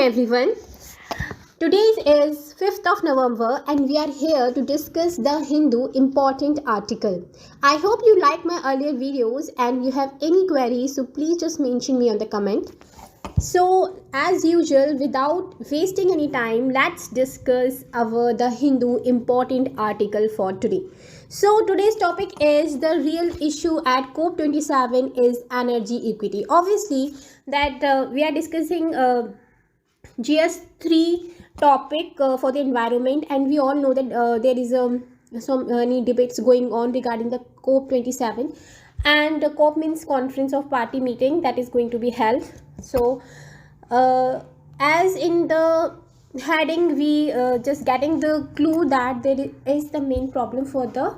everyone. Today is 5th of November and we are here to discuss the Hindu important article. I hope you like my earlier videos and you have any queries, so please just mention me on the comment. So as usual, without wasting any time, let's discuss the Hindu important article for today. So today's topic is the real issue at COP27 is energy equity. Obviously that we are discussing GS3 topic for the environment, and we all know that there is so many debates going on regarding the COP27, and COP means Conference of Party meeting that is going to be held. So as in the heading, we just getting the clue that there is the main problem for the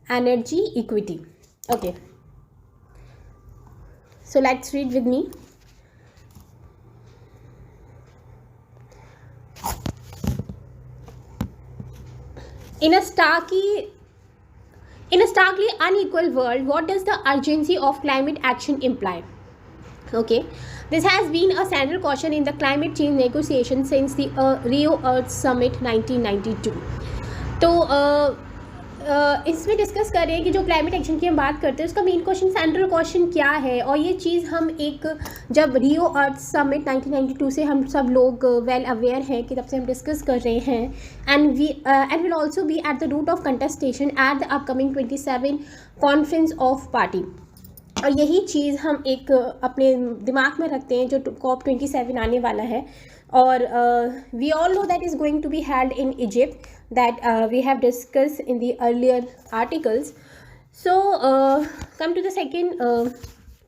energy equity. Okay, so let's read with me. In a starkly unequal world, what does the urgency of climate action imply? Okay, this has been a central caution in the climate change negotiation since the Rio Earth Summit 1992. तो इसमें discuss कर रहे हैं कि जो climate action की हम बात करते हैं उसका मेन क्वेश्चन, सेंट्रल क्वेश्चन क्या है, और ये चीज़ हम एक जब रियो अर्थ समिट 1992 से हम सब लोग वेल अवेयर हैं कि तब से हम डिस्कस कर रहे हैं, and will also be at the root of contestation at the upcoming 27 conference of party. और यही चीज़ हम एक अपने दिमाग में रखते हैं जो COP27 आने वाला है. और we all know that is going to be held in Egypt, that we have discussed in the earlier articles. So come to the second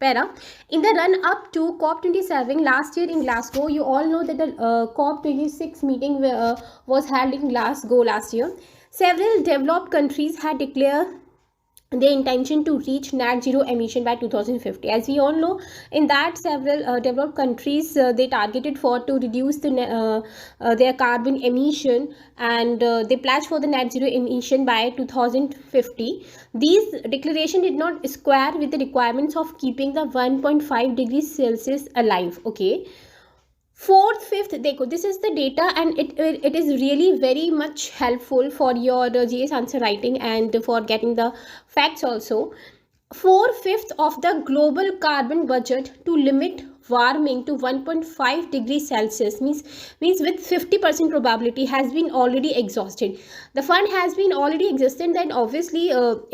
para. In the run up to COP27 last year in Glasgow, you all know that the COP26 meeting was held in Glasgow last year. Several developed countries had declared their intention to reach net zero emission by 2050. As we all know, in that several developed countries they targeted for to reduce their carbon emission, and they pledged for the net zero emission by 2050. These declaration did not square with the requirements of keeping the 1.5 degrees Celsius alive. Okay, fourth, fifth, देखो, this is the data and it is really very much helpful for your GS answer writing and for getting the facts also. 4/5 of the global carbon budget to limit warming to 1.5 degrees Celsius means with 50% probability has been already exhausted. The fund has been already existed, then obviously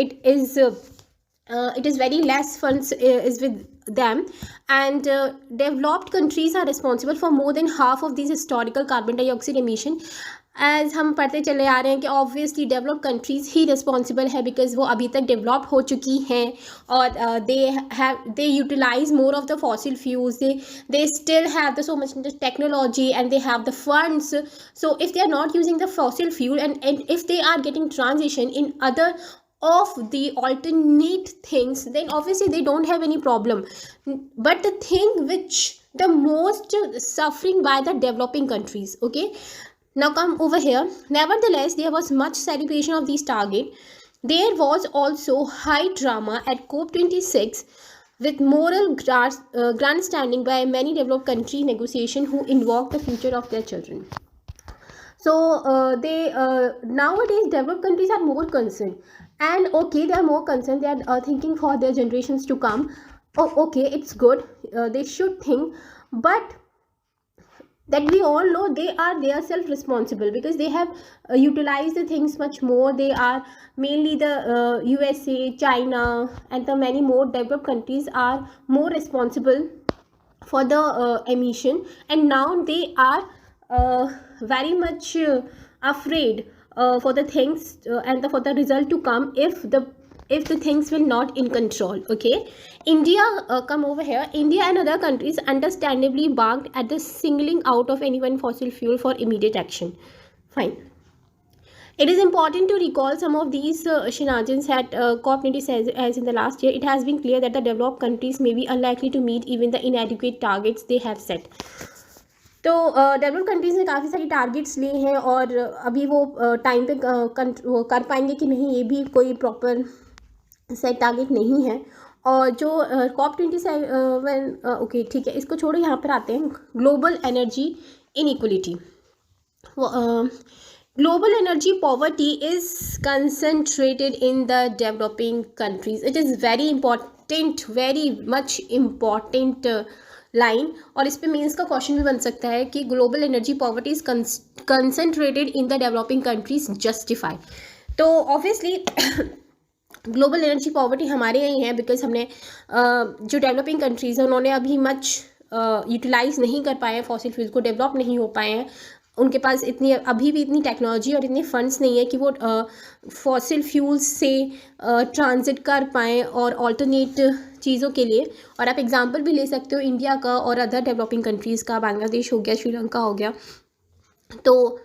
it is very less funds is with them, and developed countries are responsible for more than half of these historical carbon dioxide emission. As हम पढ़ते चले आ रहे हैं कि obviously developed countries ही responsible है, because वो अभी तक डेवलप हो चुकी हैं और they utilise more of the fossil fuels, they still have the so much technology and they have the funds. So if they are not using the fossil fuel and if they are getting transition in other of the alternate things, then obviously they don't have any problem. But the thing which the most suffering by the developing countries. Okay, now come over here. Nevertheless, there was much celebration of these target. There was also high drama at COP26 with moral grandstanding by many developed country negotiation who invoke the future of their children. So they nowadays developed countries are more concerned, and okay, they are more concerned, they are thinking for their generations to come. Oh, okay, it's good, they should think, but that we all know they are self responsible because they have utilized the things much more. They are mainly the USA, China and the many more developed countries are more responsible for the emission, and now they are very much afraid for the things and for the result to come if the things will not in control. Okay, India, come over here. India and other countries understandably barked at the singling out of any one fossil fuel for immediate action. Fine. It is important to recall some of these shenanigans at COP26 as in the last year. It has been clear that the developed countries may be unlikely to meet even the inadequate targets they have set. तो developed countries ने काफ़ी सारी targets लिए हैं और अभी वो time पे कर पाएंगे कि नहीं, ये भी कोई प्रॉपर सेट टारगेट नहीं है. और जो COP27 ओके ठीक है, इसको छोड़ो, यहाँ पर आते हैं global energy inequality. Global energy poverty is concentrated in the developing countries. It is very important, very much important line. और इस पे मेंस का क्वेश्चन भी बन सकता है कि global energy poverty is concentrated in the developing countries, justify. तो ऑब्वियसली ग्लोबल एनर्जी पॉवर्टी हमारे यहीं है बिकॉज हमने जो डेवलपिंग कंट्रीज़ हैं उन्होंने अभी मच यूटिलाइज नहीं कर पाए हैं, फॉसिल फ्यूल्स को डेवलप नहीं हो पाए हैं. उनके पास इतनी अभी भी इतनी टेक्नोलॉजी और इतने फंड्स नहीं है कि वो फॉसिल फ्यूल्स से ट्रांजिट कर पाएँ और ऑल्टरनेट चीज़ों के लिए. और आप एग्जांपल भी ले सकते हो इंडिया का और अदर डेवलपिंग कंट्रीज़ का, बांग्लादेश हो गया, श्रीलंका हो गया. तो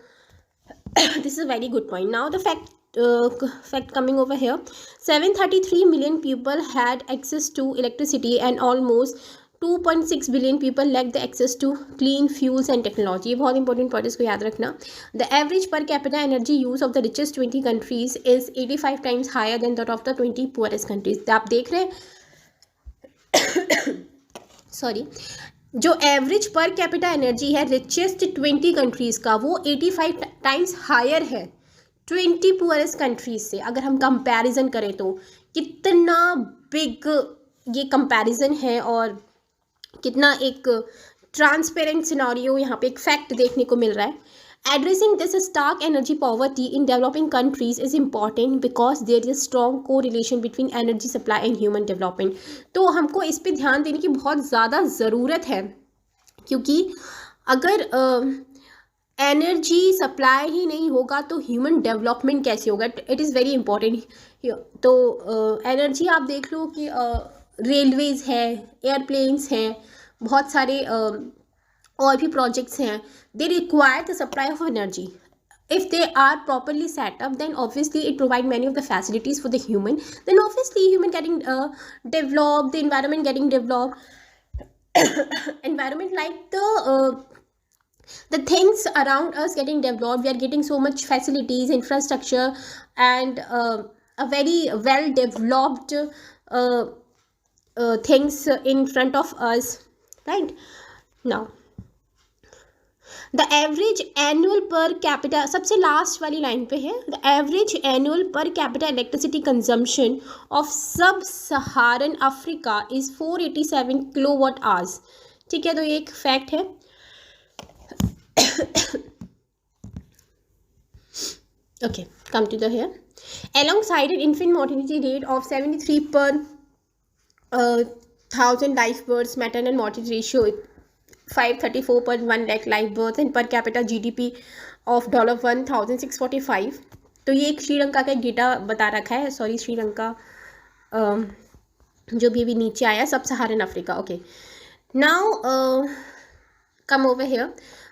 this is a very good point. Now the fact coming over here, 733 million people had access to electricity and almost 2.6 billion people lacked the access to clean fuels and technology. ये बहुत important point, इसको याद रखना. The average per capita energy use of the richest 20 countries is 85 times higher than that of the 20 poorest countries. आप देख रहे हैं sorry, जो एवरेज पर कैपिटा एनर्जी है रिचेस्ट 20 कंट्रीज़ का वो 85 टाइम्स हायर है 20 पुअरेस्ट कंट्रीज से. अगर हम कंपैरिजन करें तो कितना बिग ये कंपैरिजन है और कितना एक ट्रांसपेरेंट सिनारियो यहाँ पे एक फैक्ट देखने को मिल रहा है. Addressing this stark energy poverty in developing countries is important because there is a strong correlation between energy supply and human development. तो हमको इस पे ध्यान देने की बहुत ज़्यादा ज़रूरत है क्योंकि अगर एनर्जी सप्लाई ही नहीं होगा तो ह्यूमन डेवलपमेंट कैसे होगा. It is very important. तो एनर्जी आप देख लो कि रेलवेज़ है, एयरप्लेन्स हैं, बहुत सारे और भी प्रोजेक्ट्स हैं. They require the supply of energy. If they are properly set up, then obviously it provide many of the facilities for the human. Then obviously human getting developed, the environment getting developed. Environment like the things around us getting developed. We are getting so much facilities, infrastructure, and a very well developed things in front of us, right now. The average annual per capita, सबसे last वाली line पे है, the average annual per capita electricity consumption of sub Saharan Africa is 487 kilowatt hours. ठीक है, तो ये एक fact है. Okay, come to the here. Alongside an infant mortality rate of 73 per 1000 live births, maternal mortality ratio 534 per 1 lakh live births, and per capita GDP of $1,645. तो ये एक श्रीलंका का एक डेटा बता रखा है. सॉरी, श्रीलंका जो भी अभी नीचे आया, सब Saharan Africa. Okay, now come over here.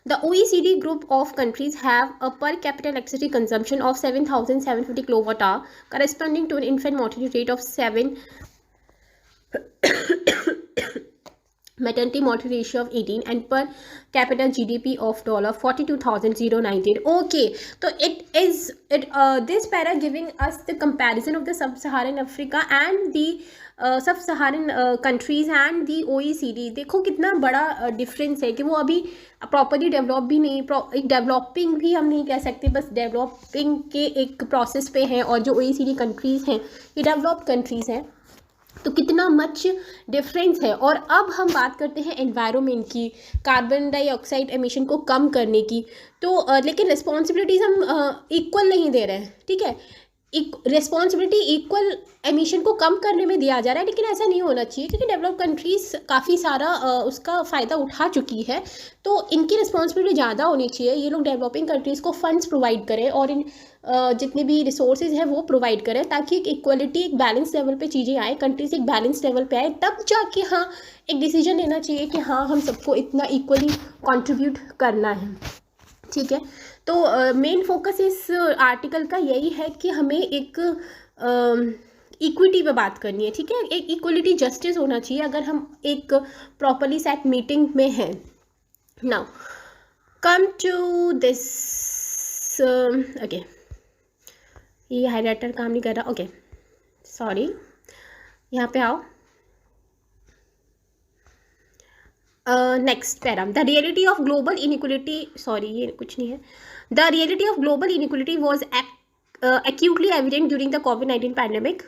The OECD group of countries have a per capita electricity consumption of 7,750 kilowatt hour, corresponding to an infant mortality rate of 7, maternity mortality ratio of 18, and per capita GDP of $42,098. Okay, so this para giving us the comparison of the sub-Saharan Africa and the sub-Saharan countries and the OECD. देखो कितना बड़ा difference है कि वो अभी properly develop भी नहीं, developing भी हम नहीं कह सकते, बस डेवलपिंग के एक प्रोसेस पे हैं, और जो OECD कंट्रीज़ हैं ये डेवलप्ड कंट्रीज़ हैं. तो कितना मच डिफरेंस है. और अब हम बात करते हैं एनवायरनमेंट की, कार्बन डाइऑक्साइड एमिशन को कम करने की. तो लेकिन रिस्पॉन्सिबिलिटीज़ हम इक्वल नहीं दे रहे हैं. ठीक है, रिस्पॉन्सिबिलिटी इक्वल एमिशन को कम करने में दिया जा रहा है, लेकिन ऐसा नहीं होना चाहिए क्योंकि डेवलप कंट्रीज़ काफ़ी सारा उसका फ़ायदा उठा चुकी है. तो इनकी रिस्पॉन्सिबिलिटी ज़्यादा होनी चाहिए. ये लोग डेवलपिंग कंट्रीज़ को फंड्स प्रोवाइड करें और इन जितने भी रिसोर्सेज हैं वो प्रोवाइड करें, ताकि एक इक्वलिटी, एक बैलेंस लेवल पे चीज़ें आए, कंट्रीज एक बैलेंस लेवल पे आए. तब जाके हाँ एक डिसीजन लेना चाहिए कि हाँ हम सबको इतना इक्वली कंट्रीब्यूट करना है. ठीक है, तो मेन फोकस इस आर्टिकल का यही है कि हमें एक इक्विटी पे बात करनी है. ठीक है, एक इक्वलिटी जस्टिस होना चाहिए अगर हम एक प्रॉपरली सेट मीटिंग में हैं. Now come to this. Okay, ये हाईलाइटर काम नहीं कर रहा. ओके, सॉरी, यहाँ पे आओ. Next para, the reality of global inequality, sorry ये कुछ नहीं है, the reality of global inequality was acutely evident during the COVID-19 pandemic,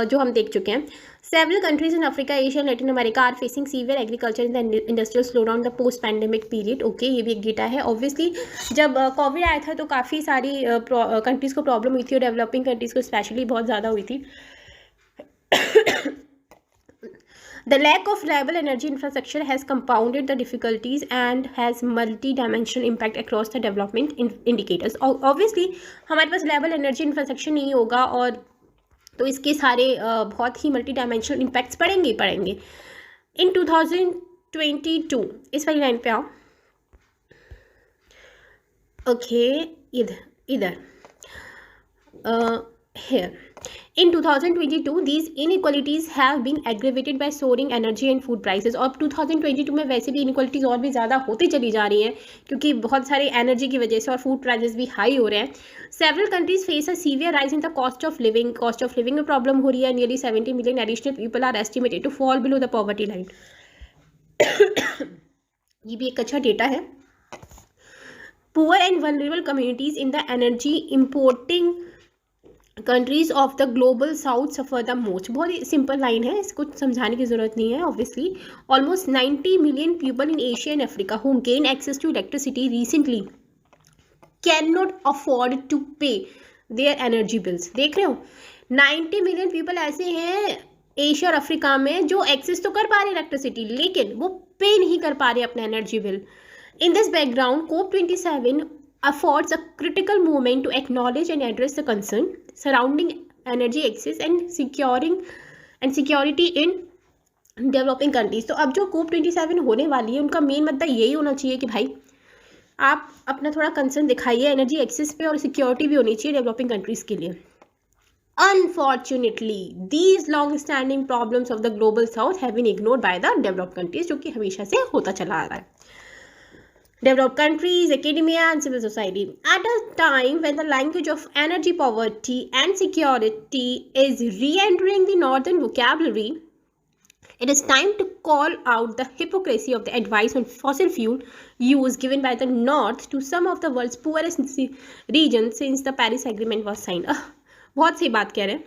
जो हम देख चुके हैं. Several countries in Africa, Asia and Latin America are facing severe agriculture and the industrial slowdown the post-pandemic period. Okay, ये भी एक data है. Obviously जब कोविड आया था तो काफ़ी सारी कंट्रीज़ को प्रॉब्लम हुई थी और डेवलपिंग कंट्रीज़ को स्पेशली बहुत ज़्यादा हुई थी. The lack of reliable energy infrastructure has compounded the difficulties and has multi-dimensional impact across the development indicators. Obviously हमारे पास reliable energy infrastructure नहीं होगा और तो इसके सारे बहुत ही multi-dimensional impacts पड़ेंगे ही पड़ेंगे. In 2022 इस वाली लाइन पे आओ. Okay, इधर here. In 2022, these inequalities have been aggravated by soaring energy and food prices. और 2022 में वैसे भी inequalities और भी ज़्यादा होती चली जा रही हैं क्योंकि बहुत सारे एनर्जी की वजह से और फूड प्राइसेस भी हाई हो रहे हैं. Several countries face a severe rise in the cost of living. Cost of living में प्रॉब्लम हो रही है. Nearly 70 million additional people are estimated to fall below the poverty line. ये भी एक अच्छा डेटा है. Poor and vulnerable communities in the energy importing countries of the global south suffer the most. बहुत ही सिंपल लाइन है, इसको समझाने की जरूरत नहीं है. Obviously almost 90 million people in Asia and Africa who gain access to electricity recently can not afford to pay their energy bills. देख रहे हो 90 मिलियन पीपल ऐसे हैं एशिया और अफ्रीका में जो एक्सेस तो कर पा रहे इलेक्ट्रिसिटी लेकिन वो पे नहीं कर पा रहे अपना energy bill. In this background COP27 affords a critical moment to acknowledge and address the concern surrounding energy access and security in developing countries. तो अब जो COP27 होने वाली है उनका मेन मुद्दा यही होना चाहिए कि भाई आप अपना थोड़ा कंसर्न दिखाइए एनर्जी एक्सेस पे और सिक्योरिटी भी होनी चाहिए डेवलपिंग कंट्रीज के लिए. Unfortunately, these long-standing problems of the global south have been ignored by the developed countries, जो कि हमेशा से होता चला आ रहा है. Developed countries, academia and civil society. At a time when the language of energy poverty and security is re-entering the northern vocabulary, it is time to call out the hypocrisy of the advice on fossil fuel use given by the North to some of the world's poorest regions since the Paris Agreement was signed. बहुत सही बात कह रहे हैं.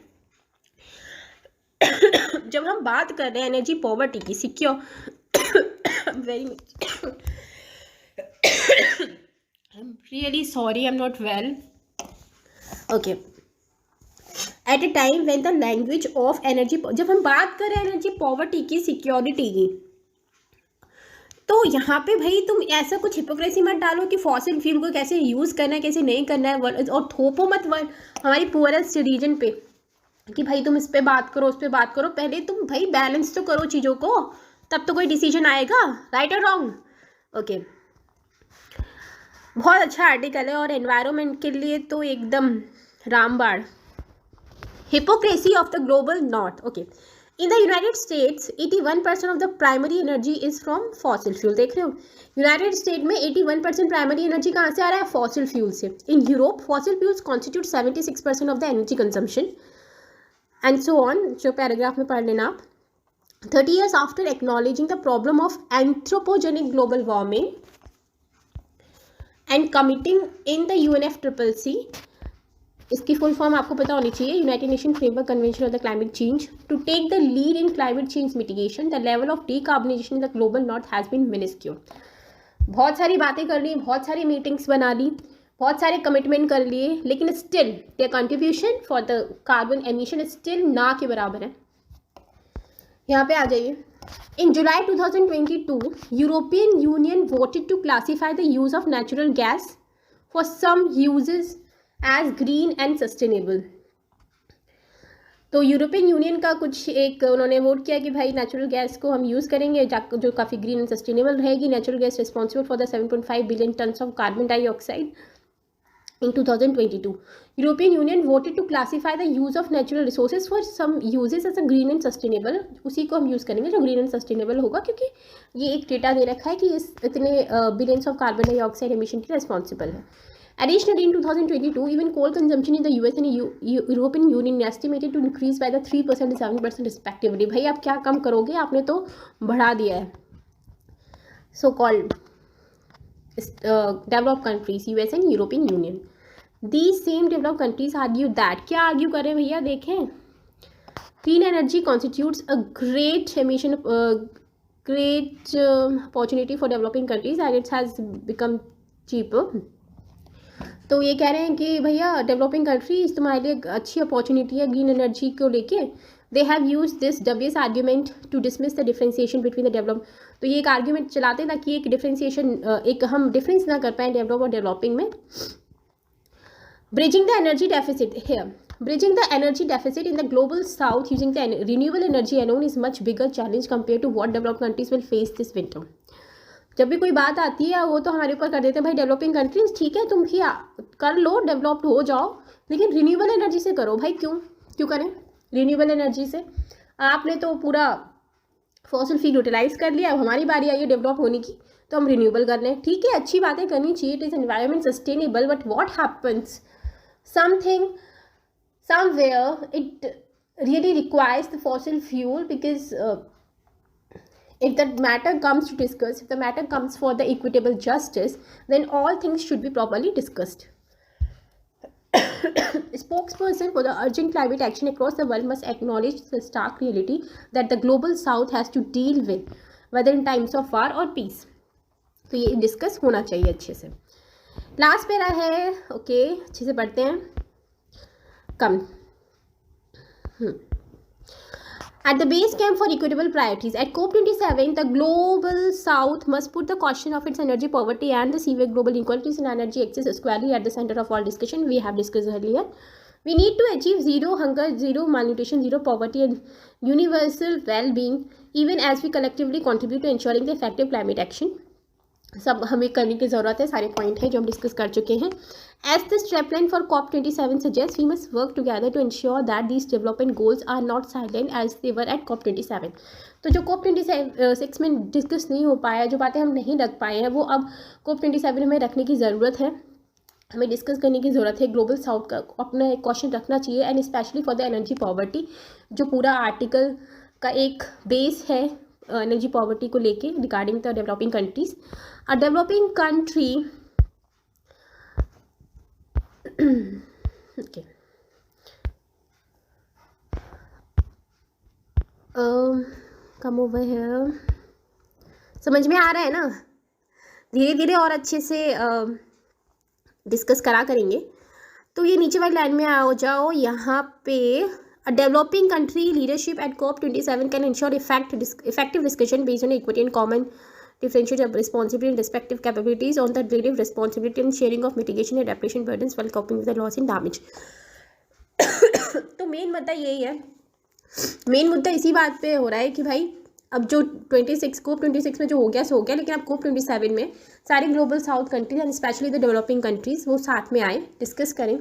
जब हम बात कर रहे हैं एनर्जी पॉवर्टी की, secure very much I'm really sorry, I'm not well. Okay. At a time when the language of energy, जब हम बात कर रहे हैं एनर्जी पॉवर्टी की, सिक्योरिटी की, तो यहाँ पे भाई तुम ऐसा कुछ हिपोक्रेसी मत डालो कि फॉसिल फ्यूल को कैसे यूज़ करना है कैसे नहीं करना है और थोपो मत हमारी पुअरेस्ट रीजन पे कि भाई तुम इस पे बात करो उस पे बात करो. पहले तुम भाई बैलेंस तो करो चीज़ों को, तब तो कोई डिसीजन आएगा. राइट और रॉन्ग? ओके. बहुत अच्छा आर्टिकल है और एनवायरनमेंट के लिए तो एकदम रामबाण. Hypocrisy of the global north. Okay. In the United states 81% of the primary energy is from fossil fuel. देख रहे हो यूनाइटेड स्टेट में 81% प्राइमरी एनर्जी कहाँ से आ रहा है? फॉसिल फ्यूल से. In Europe fossil fuels constitute 76% of the energy consumption and so on. जो पैराग्राफ में पढ़ लेना आप. 30 years after acknowledging the problem of anthropogenic global warming and committing in the UNFCCC, इसकी फुल फॉर्म आपको पता होनी चाहिए, United Nation Framework Convention of the Climate Change, to take the lead in climate change mitigation, the level of decarbonisation in the global north has been minuscule. बहुत सारी बातें कर ली, बहुत सारी मीटिंग्स बना ली, बहुत सारे कमिटमेंट कर लिए, लेकिन still there contribution for the carbon emission still ना के बराबर है. यहाँ पे आ जाइए. In July 2022, European Union voted to classify the use of natural gas for some uses as green and sustainable. तो यूरोपियन यूनियन का कुछ एक उन्होंने वोट किया कि भाई नेचुरल गैस को हम यूज़ करेंगे जो काफ़ी ग्रीन एंड सस्टेनेबल रहेगी. Natural gas responsible for the 7.5 billion tons of carbon dioxide in 2022. European Union voted to classify the use of natural resources for some uses as a green and sustainable. उसी को हम use करेंगे जो green and sustainable होगा क्योंकि ये एक data दे रखा है कि इस इतने billions of carbon dioxide emission के रिस्पॉन्सिबल है. Additionally, in 2022, even coal consumption in the US and European Union estimated to increase by the 3% and 7% respectively. भाई आप क्या कम करोगे, आपने तो बढ़ा दिया है. so called developed countries, US and European Union. These same developed countries argue that, क्या argue करें भैया, देखें, clean energy constitutes a great emission, great opportunity for developing countries and it has become cheaper. तो ये कह रहे हैं कि भैया डेवलपिंग कंट्रीज तुम्हारे लिए अच्छी अपॉर्चुनिटी है ग्रीन एनर्जी को लेके. They have use this dubious argument to dismiss the differentiation between the develop. तो ये एक आर्ग्यूमेंट चलाते हैं ताकि एक डिफ्रेंसिएशन, एक हम डिफरेंस ना कर पाएँ डेवलप और डेवलपिंग में. Bridging the energy deficit here. Bridging the energy deficit in the global south using the renewable energy alone is much bigger challenge compared to what developed countries will face this winter. जब भी कोई बात आती है वो तो हमारे ऊपर कर देते हैं भाई डेवलपिंग कंट्रीज, ठीक है तुम भी कर लो, डेवलप्ड हो जाओ, लेकिन रिन्यूएबल एनर्जी से करो भाई. क्यों करें रिन्यूएबल एनर्जी से? आपने तो पूरा फॉसिल फ्यूल यूटिलाइज कर लिया, अब हमारी बारी आई है डेवलप होने की तो हम रिन्यूएबल कर लें. ठीक है, अच्छी बातें करनी चाहिए, it is environment sustainable, but what happens somewhere it really requires the fossil fuel because if the matter comes to discuss, if the matter comes for the equitable justice, then all things should be properly discussed. Spokesperson for the urgent climate action across the world must acknowledge the stark reality that the global south has to deal with, whether in times of war or peace. तो ये discuss होना चाहिए अच्छे से. Last पेरा है, okay, अच्छे से पढ़ते हैं. Come. At the base camp for equitable priorities, at COP27, the global south must put the question of its energy poverty and the severe global inequalities in energy access squarely at the center of all discussion. We have discussed earlier. We need to achieve zero hunger, zero malnutrition, zero poverty and universal well-being, even as we collectively contribute to ensuring the effective climate action. सब हमें करने की ज़रूरत है, सारे point हैं जो हम डिस्कस कर चुके हैं. As the strapline for COP27 suggests, we must work together to ensure that these development goals are not silent as they were at COP27. तो जो COP26 में डिस्कस नहीं हो पाया, जो बातें हम नहीं रख पाए हैं, वो अब COP27 में रखने की ज़रूरत है, हमें डिस्कस करने की ज़रूरत है. ग्लोबल साउथ का अपना एक क्वेश्चन रखना चाहिए and specially for the energy poverty, जो पूरा आर्टिकल का एक बेस है एनर्जी पॉवर्टी को लेके regarding the developing countries. A developing country okay, come over है, समझ में आ रहा है ना? धीरे धीरे और अच्छे से डिस्कस करा करेंगे. तो ये नीचे वाली लाइन में आओ जाओ, यहाँ पे A developing country leadership at COP27 can ensure effective discussion based on equity and common differentiated responsibility and respective capabilities on the relative responsibility and sharing of mitigation and adaptation burdens while coping with the loss and damage. तो main मुद्दा यही है, main मुद्दा इसी बात पे हो रहा है कि भाई अब जो COP26 में जो हो गया सो हो गया, लेकिन अब COP27 में सारे global south countries and specially the developing countries वो साथ में आए, डिस्कस करें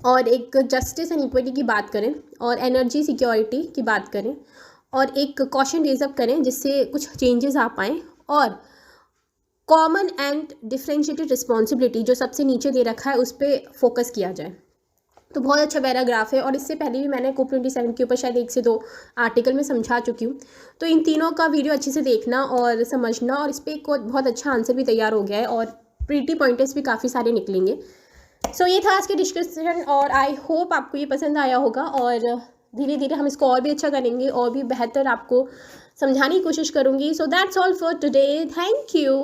और एक जस्टिस एंड इक्विटी की बात करें और एनर्जी सिक्योरिटी की बात करें और एक क्वेश्चन रेज अप करें जिससे कुछ चेंजेस आ पाएँ, और कॉमन एंड डिफरेंशिएटेड रिस्पॉन्सिबिलिटी जो सबसे नीचे दे रखा है उस पर फोकस किया जाए. तो बहुत अच्छा पैराग्राफ है और इससे पहले भी मैंने COP27 के ऊपर शायद 1 से 2 आर्टिकल में समझा चुकी हूँ. तो इन तीनों का वीडियो अच्छे से देखना और समझना, और इस पर एक बहुत अच्छा आंसर भी तैयार हो गया है और प्रीटी पॉइंटर्स भी काफ़ी सारे निकलेंगे. सो ये था आज के डिस्कशन और आई होप आपको ये पसंद आया होगा, और धीरे धीरे हम इसको और भी अच्छा करेंगे और भी बेहतर आपको समझाने की कोशिश करूँगी. So that's all for today. Thank you.